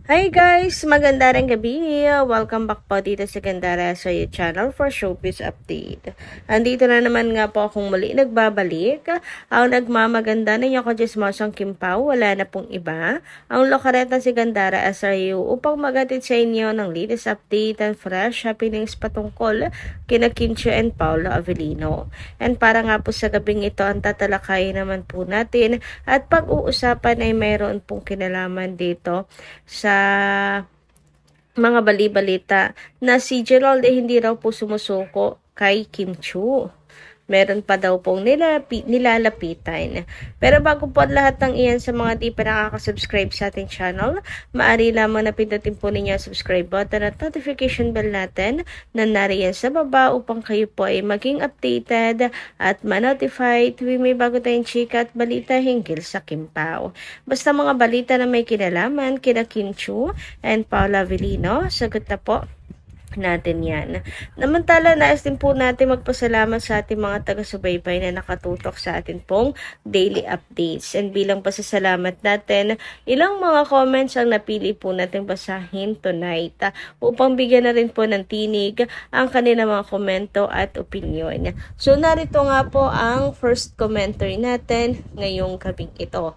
Hi guys! Maganda rin gabi! Welcome back po dito sa Gandara sa channel for showbiz update. Andito na naman nga po akong muli nagbabalik. Ang nagmamaganda na niyo ko Diyos Mosong Kimpaw, wala na pong iba. Ang lokareta si Gandara SRU upang magatid sa inyo ng latest update and fresh happenings patungkol kina Kincho and Paolo Avellino. And para nga po sa gabing ito ang tatalakay naman po natin at pag-uusapan ay mayroon pong kinalaman dito sa mga bali-balita na si Gerald hindi raw po sumusuko kay Kim Chiu. Meron pa daw pong nilalapitan. Pero bago po lahat ng iyan sa mga di pa nakaka-subscribe sa ating channel, maaari lamang na pindutin po ninyo ang subscribe button at notification bell natin na nariyan sa baba upang kayo po ay maging updated at ma-notify tuwing may bago tayong chika at balita hinggil sa Kimpaw. Basta mga balita na may kinalaman kina Kim Chiu and Paolo Avellino, sagot na po natin yan. Namantala, nais din po natin magpasalamat sa ating mga taga-subaybay na nakatutok sa atin pong daily updates. And bilang pasasalamat natin, ilang mga comments ang napili po natin basahin tonight upang bigyan na rin po ng tinig ang kanilang mga komento at opinion. So, narito nga po ang first commentary natin ngayong gabing ito.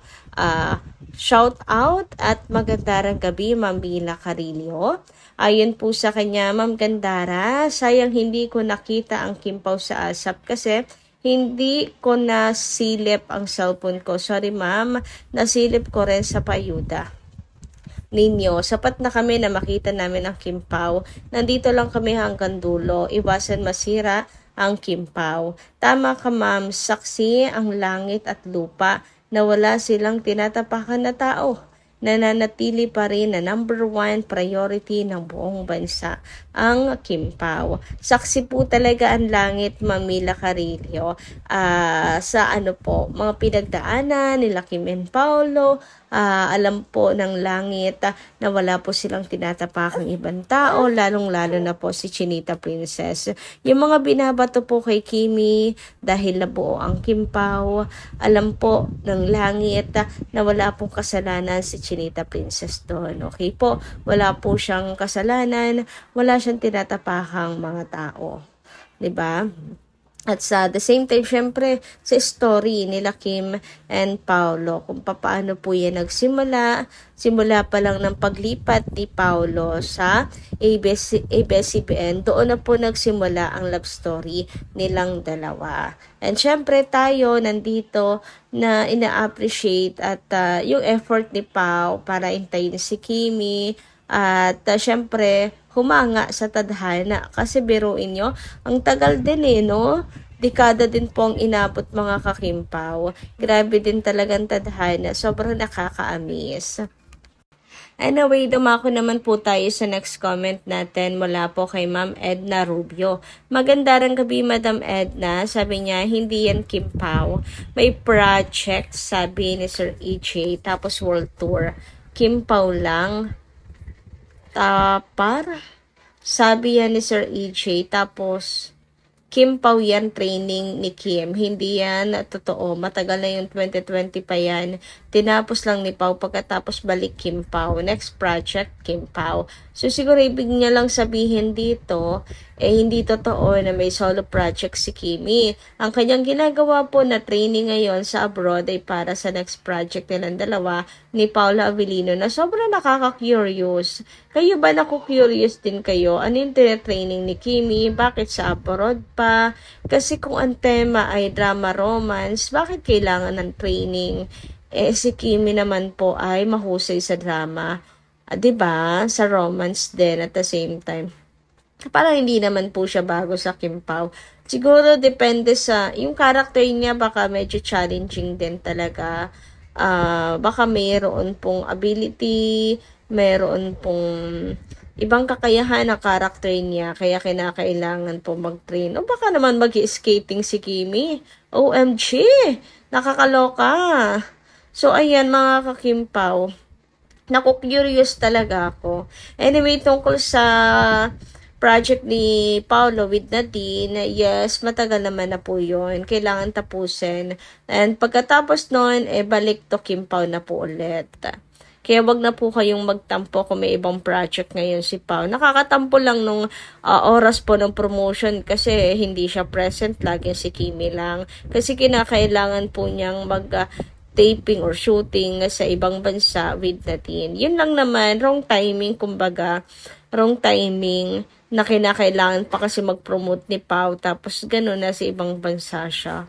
Shout out at magandang gabi, Ma'am Mila Carillo. Ayon po sa kanya, Ma'am Gandara, sayang hindi ko nakita ang Kimpaw sa ASAP kasi hindi ko nasilip ang cellphone ko. Sorry ma'am, nasilip ko rin sa payuda ninyo. Sapat na kami na makita namin ang Kimpaw. Nandito lang kami hanggang dulo. Iwasan masira ang Kimpaw. Tama ka ma'am, saksi ang langit at lupa na wala silang tinatapakan na tao. Nananatili pa rin na number 1 priority ng buong bansa, ang Kimpaw. Saksi po talaga ang langit, Mamila Carillo, sa mga pinagdaanan nila Kim and Paolo. Alam po ng langit na wala po silang tinatapakang ibang tao, lalong-lalo na po si Chinita Princess. Yung mga binabato po kay Kimi dahil nabuo ang Kimpaw, alam po ng langit na wala pong kasalanan si Chinita Princess doon. Okay po, wala po siyang kasalanan, wala siyang tinatapakang mga tao. 'Di ba? At sa the same time, syempre, sa story nila Kim and Paolo, kung paano po yan nagsimula, simula pa lang ng paglipat ni Paolo sa ABS-CBN, doon na po nagsimula ang love story nilang dalawa. And syempre tayo nandito na ina-appreciate at yung effort ni Pao para intayin si Kimi, at syempre, humanga sa tadhana. Kasi biruin nyo, ang tagal din no? Dekada din pong inabot mga kakimpaw. Grabe din talagang tadhana. Sobrang nakaka-amaze. Anyway, dumako naman po tayo sa next comment natin mula po kay Ma'am Edna Rubio. Magandang gabi, Madam Edna. Sabi niya, hindi yan Kimpaw. May project, sabi ni Sir EJ, tapos world tour. Kimpaw lang. Sabi yan ni Sir EJ, tapos Kimpaw yan training ni Kim. Hindi yan totoo. Matagal na yung 2020 pa yan. Tinapos lang ni Pao pagkatapos balik Kimpaw. Next project, Kimpaw. So siguro ibig niya lang sabihin dito, hindi totoo na may solo project si Kimi. Ang kanyang ginagawa po na training ngayon sa abroad ay para sa next project nilang dalawa ni Paolo Avellino na sobrang nakaka-curious. Kayo ba naku-curious din kayo? Ano yung training ni Kimi? Bakit sa abroad pa? Kasi kung ang tema ay drama romance, bakit kailangan ng training? Si Kimi naman po ay mahusay sa drama. 'Di ba? Sa romance din at the same time. Parang hindi naman po siya bago sa Kimpaw. Siguro depende sa yung character niya, baka medyo challenging din talaga. Baka mayroon pong ability, mayroon pong ibang kakayahan na character niya, kaya kinakailangan po mag-train. O baka naman mag-skating si Kimi. OMG! Nakakaloka! So ayan mga kakimpaw, naku-curious talaga ako. Anyway, tungkol sa project ni Paolo with Nadine, yes, matagal naman na po yun. Kailangan tapusin. And pagkatapos nun, balik to Kimpaw na po ulit. Kaya wag na po kayong magtampo kung may ibang project ngayon si Pao. Nakakatampo lang nung oras po ng promotion kasi hindi siya present, lagi si Kimi lang. Kasi kinakailangan po niyang taping or shooting sa ibang bansa with Nadine. Yun lang naman, wrong timing, kumbaga, wrong timing na kinakailangan pa kasi mag-promote ni Pao, tapos gano'n na sa ibang bansa siya.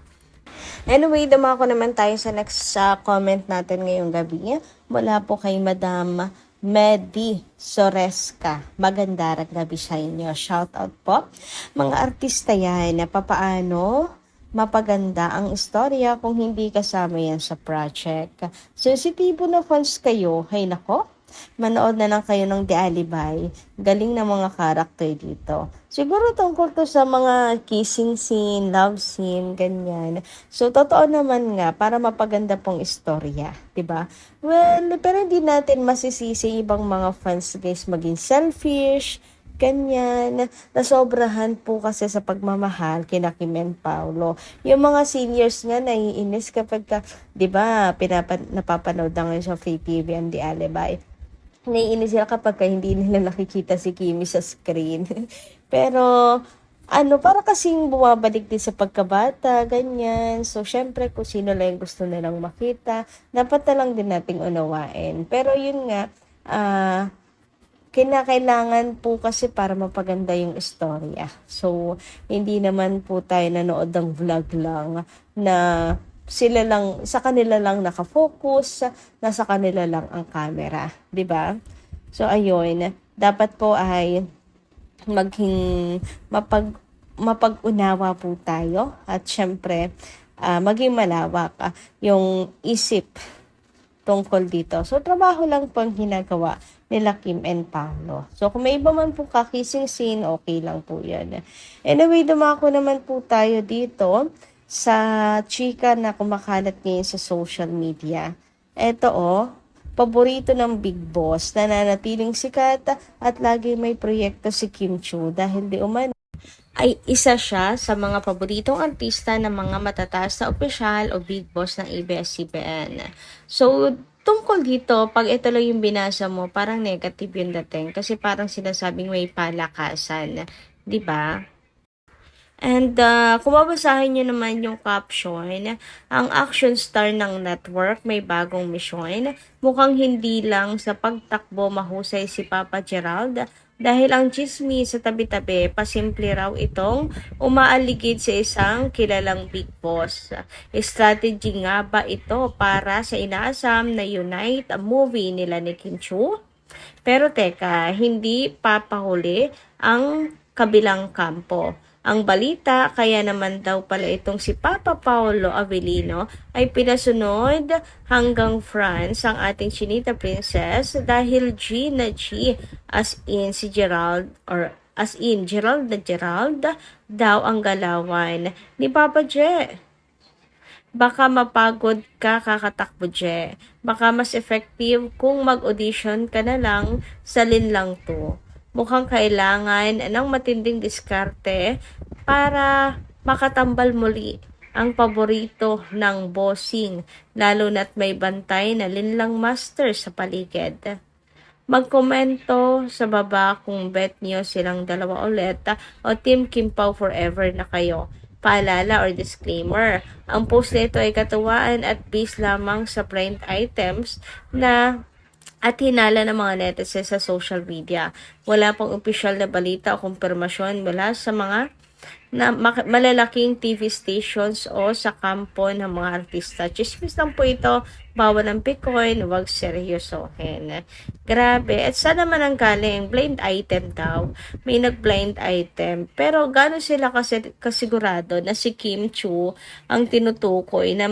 Anyway, dumako naman tayo sa next comment natin ngayong gabi. Mula po kay Madam Medi Soresca. Magandang gabi sa inyo. Shout out po. Mga artista yan na papaano mapaganda ang istorya kung hindi kasama yan sa project. Sensitibo na fans kayo, hay nako, manood na lang kayo ng The Alibay. Galing na mga karakter dito. Siguro tungkol to sa mga kissing scene, love scene, ganyan. So, totoo naman nga, para mapaganda pong istorya, ba diba? Well, pero hindi natin masisisi ibang mga fans guys maging selfish, ganyan, nasobrahan po kasi sa pagmamahal kina Kim and Paolo. Yung mga seniors nga naiinis kapag di ba, napapanood na ngayon sa Free TV ang The Alibay. Naiinis sila kapag hindi nila nakikita si Kimi sa screen. Pero, para kasing bumabalik din sa pagkabata, ganyan. So, syempre, kung sino lang gusto nilang makita, dapat na lang din nating unawain. Pero, yun nga, kinakailangan po kasi para mapaganda yung istorya. So, hindi naman po tayo nanood ng vlog lang na sila lang, sa kanila lang nakafocus, nasa kanila lang ang camera. 'Di ba? So, ayun. Dapat po ay maging mapag-unawa po tayo at syempre, maging malawak yung isip tungkol dito. So, trabaho lang po ang ginagawa nila Kim and Paolo. So, kung may iba man po kakissing scene, okay lang po yan. Anyway, dumako naman po tayo dito sa chika na kumakalat ngayon sa social media. Eto paborito ng Big Boss, nananatiling sikat at lagi may proyekto si Kim Chiu dahil di umano ay isa siya sa mga paboritong artista ng mga matataas na opisyal o Big Boss ng ABS-CBN. So, tungkol dito, pag ito lang yung binasa mo, parang negative yung dating kasi parang sinasabing may palakasan. 'Di ba? And kung babasahin nyo naman yung caption, ang action star ng network may bagong misyon. Mukhang hindi lang sa pagtakbo mahusay si Papa Gerald dahil ang chismi sa tabi-tabi, pasimple raw itong umaaligid sa isang kilalang Big Boss. Strategy nga ba ito para sa inaasam na Unite movie nila ni Kim Chiu? Pero teka, hindi papahuli ang kabilang kampo. Ang balita, kaya naman daw pala itong si Papa Paolo Avellino ay pinasunod hanggang France ang ating Chinita Princess dahil G na G as in si Gerald or as in Gerald na Gerald daw ang galawan ni Papa J. Baka mapagod ka kakatakbo, Je. Baka mas effective kung mag-audition ka na lang sa linlang to. Mukhang kailangan ng matinding diskarte para makatambal muli ang paborito ng bossing, lalo na't may bantay na linlang master sa paligid. Magkomento sa baba kung bet nyo silang dalawa ulit o Team Kim Pao forever na kayo. Paalala or disclaimer, ang post nito ay katuwaan at based lamang sa blind items na at hinala ng mga netizens sa social media. Wala pong opisyal na balita o kumpirmasyon mula sa mga malalaking TV stations o sa kampo ng mga artista. Chismis lang po ito, bawal ang Bitcoin, huwag seryosohin. Grabe, at sana man ang galing, blind item daw. May nag-blind item. Pero gano'n sila kasigurado na si Kim Chiu ang tinutukoy na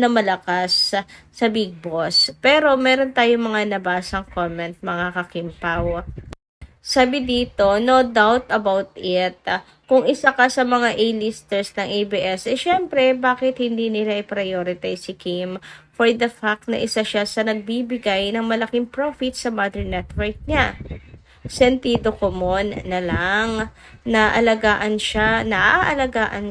malakas sa Big Boss. Pero meron tayong mga nabasang comment, mga kakimpaw. Sabi dito, no doubt about it. Kung isa ka sa mga A-listers ng ABS, syempre, bakit hindi nila i-prioritize si Kim for the fact na isa siya sa nagbibigay ng malaking profit sa mother network niya? sentido komon na lang na naaalagaan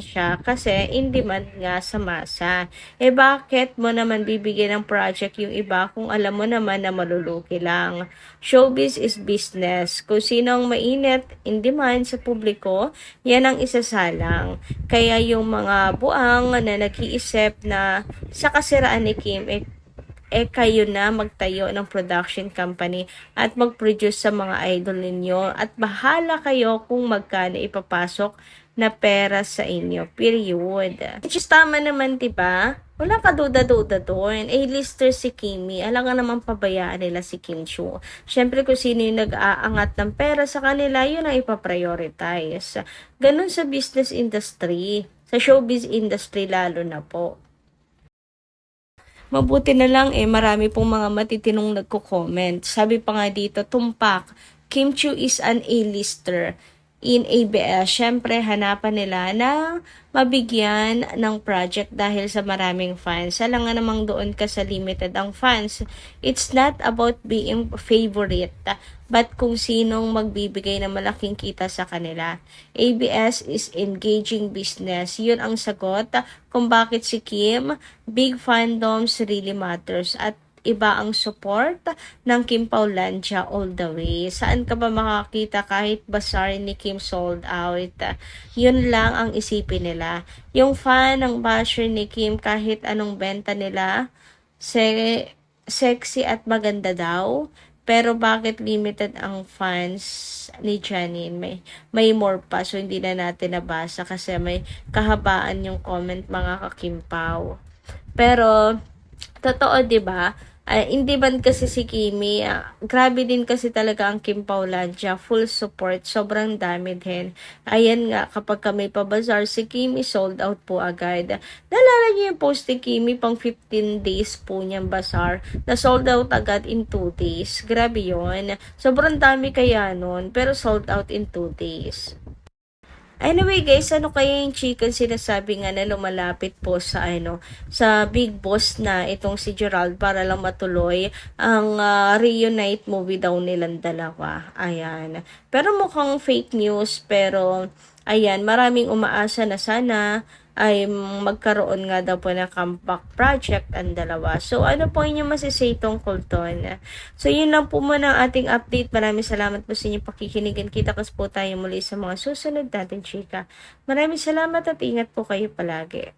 siya kasi in demand nga sa masa. Bakit mo naman bibigyan ng project yung iba kung alam mo naman na malulugi lang? Showbiz is business. Kung sino ang mainit, in demand sa publiko, yan ang isasalang. Kaya yung mga buang na nag-iisip na sa kasiraan ni Kim, kayo na magtayo ng production company at mag-produce sa mga idol ninyo at bahala kayo kung magkano ipapasok na pera sa inyo. Period. Which is tama naman, diba? Wala ka duda-duda doon. A-lister si Kimi. Alam nga naman pabayaan nila si Kim Chiu. Siyempre kung sino yung nag-aangat ng pera sa kanila, yun ang ipaprioritize. Ganun sa business industry. Sa showbiz industry lalo na po. Mabuti na lang marami pong mga matitinong nagko-comment. Sabi pa nga dito, tumpak, Kim Chiu is an A-lister in ABS. Syempre, hanapan nila na mabigyan ng project dahil sa maraming fans. Alam nga namang doon ka sa limited ang fans. It's not about being favorite, but kung sinong magbibigay ng malaking kita sa kanila. ABS is engaging business. Yun ang sagot kung bakit si Kim, big fandoms really matters at iba ang support ng Kim Paulandia all the way. Saan ka ba makakita kahit bazaar ni Kim sold out? Yun lang ang isipin nila. Yung fan ng basher ni Kim kahit anong benta nila, sexy at maganda daw. Pero bakit limited ang fans ni Janine? May more pa, so hindi na natin nabasa kasi may kahabaan yung comment mga kakimpaw. Pero totoo, 'di ba? Hindi man kasi si Kimi, grabe din kasi talaga ang Kim Paulandia, full support, sobrang dami din. Ayan nga, kapag kami pa-bazaar, si Kimi sold out po agad. Nalala niyo yung post ni Kimi, pang 15 days po niyang bazaar, na sold out agad in 2 days. Grabe yon. Sobrang dami kaya nun, pero sold out in 2 days. Anyway guys, ano kaya yung chicken sinasabi nga na lumalapit po sa Big Boss na itong si Gerald para lang matuloy ang reunite movie daw nilang dalawa. Ayan. Pero mukhang fake news, pero ayan, maraming umaasa na sana ay magkaroon nga daw po ng comeback project ang dalawa. So, ano po inyong masisay tungkol doon? So, yun lang po muna ang ating update. Maraming salamat po sa inyong pakikinigan. Kita kas po tayo muli sa mga susunod natin, chika. Maraming salamat at ingat po kayo palagi.